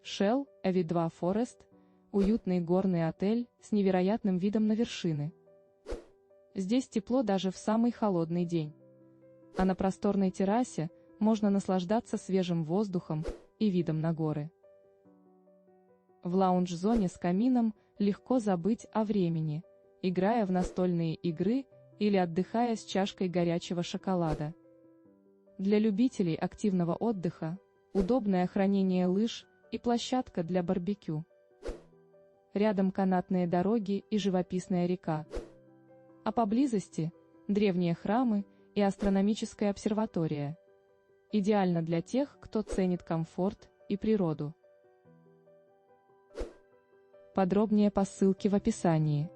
Shell Avid2 Forest – уютный горный отель с невероятным видом на вершины. Здесь тепло даже в самый холодный день. А на просторной террасе можно наслаждаться свежим воздухом и видом на горы. В лаунж-зоне с камином легко забыть о времени, играя в настольные игры или отдыхая с чашкой горячего шоколада. Для любителей активного отдыха – удобное хранение лыж и площадка для барбекю. Рядом канатные дороги и живописная река. А поблизости – древние храмы и астрономическая обсерватория. Идеально для тех, кто ценит комфорт и природу. Подробнее по ссылке в описании.